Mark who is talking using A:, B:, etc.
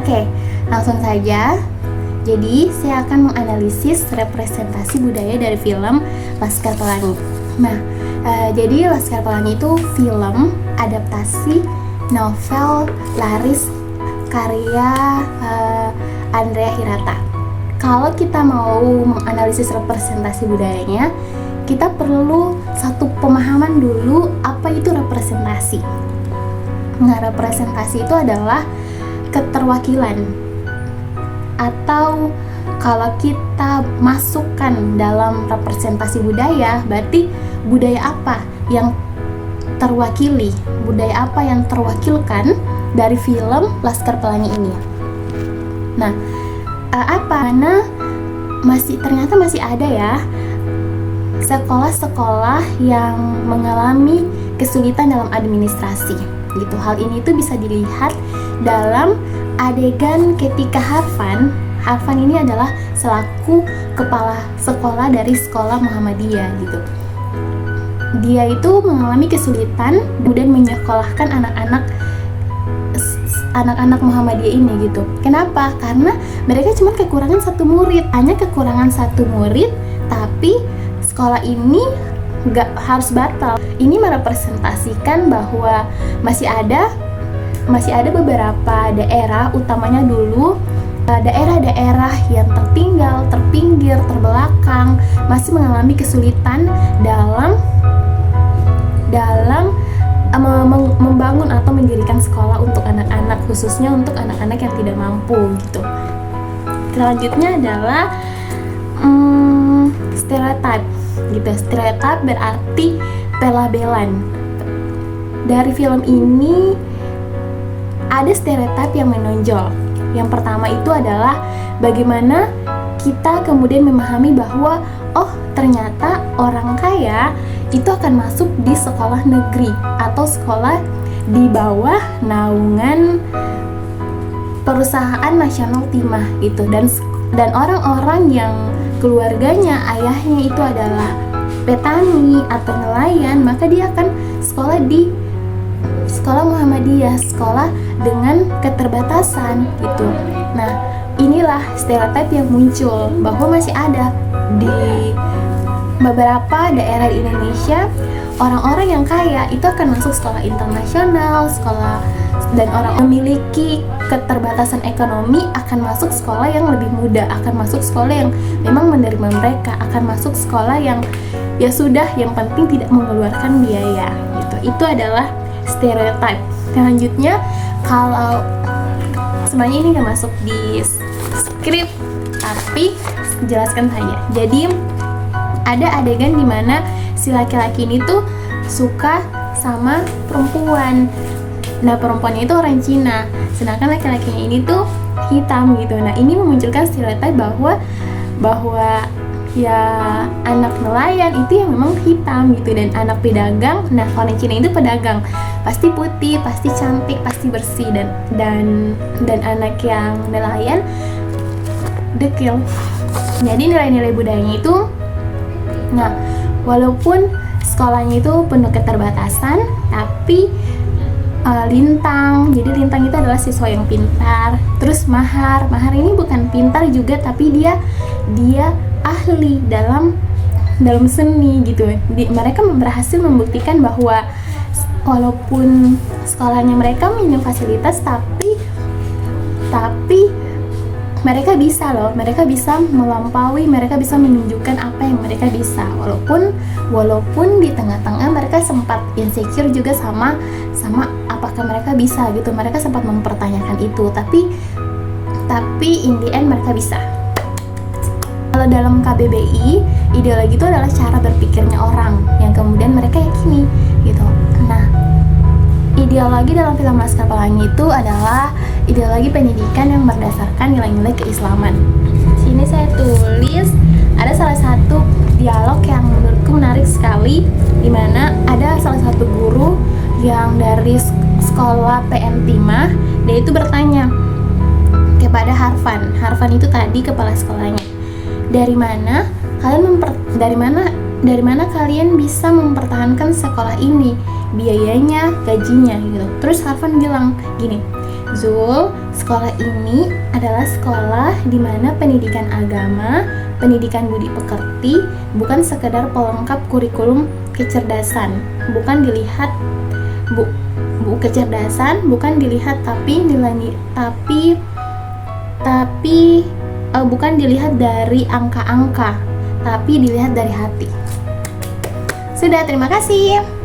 A: Oke, langsung saja. Jadi, saya akan menganalisis representasi budaya dari film Laskar Pelangi. Nah, jadi Laskar Pelangi itu film adaptasi novel laris karya Andrea Hirata. Kalau kita mau menganalisis representasi budayanya, kita perlu satu pemahaman dulu apa itu representasi. Nah, representasi itu adalah keterwakilan, atau kalau kita masukkan dalam representasi budaya, berarti budaya apa yang terwakili, budaya apa yang terwakilkan dari film Laskar Pelangi ini. Nah, ternyata masih ada ya sekolah-sekolah yang mengalami kesulitan dalam administrasi gitu. Hal ini tuh bisa dilihat dalam adegan ketika Harfan ini adalah selaku kepala sekolah dari sekolah Muhammadiyah gitu. Dia itu mengalami kesulitan kemudian menyekolahkan anak-anak Muhammadiyah ini gitu. Kenapa? Karena mereka cuma kekurangan satu murid, tapi sekolah ini nggak harus batal. Ini merepresentasikan bahwa masih ada beberapa daerah, utamanya dulu daerah-daerah yang tertinggal, terpinggir, terbelakang, masih mengalami kesulitan dalam membangun atau mendirikan sekolah untuk anak-anak, khususnya untuk anak-anak yang tidak mampu gitu. Selanjutnya adalah stereotip gitu. Stereotip berarti pelabelan. Dari film ini ada stereotip yang menonjol. Yang pertama itu adalah bagaimana kita kemudian memahami bahwa ternyata orang kaya itu akan masuk di sekolah negeri atau sekolah di bawah naungan perusahaan nasional timah gitu, dan orang-orang yang keluarganya, ayahnya itu adalah petani atau nelayan, maka dia akan sekolah di sekolah Muhammadiyah, sekolah dengan keterbatasan gitu. Nah, inilah stereotip yang muncul bahwa masih ada di beberapa daerah di Indonesia, orang-orang yang kaya itu akan masuk sekolah internasional, dan orang memiliki keterbatasan ekonomi akan masuk sekolah yang lebih mudah, akan masuk sekolah yang memang menerima mereka, akan masuk sekolah yang ya sudah, yang penting tidak mengeluarkan biaya gitu. Itu adalah stereotip. Selanjutnya, kalau sebenarnya ini nggak masuk di skrip, tapi jelaskan saja. Jadi ada adegan di mana si laki-laki ini tuh suka sama perempuan. Nah, perempuannya itu orang Cina, sedangkan laki-lakinya ini tuh hitam gitu. Nah, ini memunculkan stereotip bahwa ya anak nelayan itu yang memang hitam gitu, dan anak pedagang, nah orang Cina itu pedagang pasti putih, pasti cantik, pasti bersih, dan anak yang nelayan dekil. Jadi nilai-nilai budayanya itu, nah walaupun sekolahnya itu penuh keterbatasan, tapi lintang. Jadi lintang itu adalah siswa yang pintar. Terus mahar ini bukan pintar juga, tapi dia ahli dalam seni gitu. Mereka berhasil membuktikan bahwa walaupun sekolahnya mereka minim fasilitas, tapi mereka bisa melampaui, mereka bisa menunjukkan apa yang mereka bisa, walaupun di tengah-tengah mereka sempat insecure juga sama apakah mereka bisa gitu. Mereka sempat mempertanyakan itu, tapi in the end mereka bisa. Kalau dalam KBBI, ideologi itu adalah cara berpikirnya orang yang kemudian mereka yakini gitu. Nah, ideologi dalam film Laskar Pelangi itu adalah ideologi pendidikan yang berdasarkan nilai-nilai keislaman. Sini saya tulis ada salah satu dialog yang menurutku menarik sekali, di mana ada salah satu guru yang dari sekolah PN Timah. Dia itu bertanya kepada Harfan itu tadi kepala sekolahnya, dari mana kalian bisa mempertahankan sekolah ini, biayanya, gajinya gitu. Terus Harfan bilang gini, Zul, sekolah ini adalah sekolah di mana pendidikan agama, pendidikan budi pekerti bukan sekedar pelengkap kurikulum kecerdasan, bukan dilihat kecerdasan bukan dilihat bukan dilihat dari angka-angka, tapi dilihat dari hati. Sudah, terima kasih.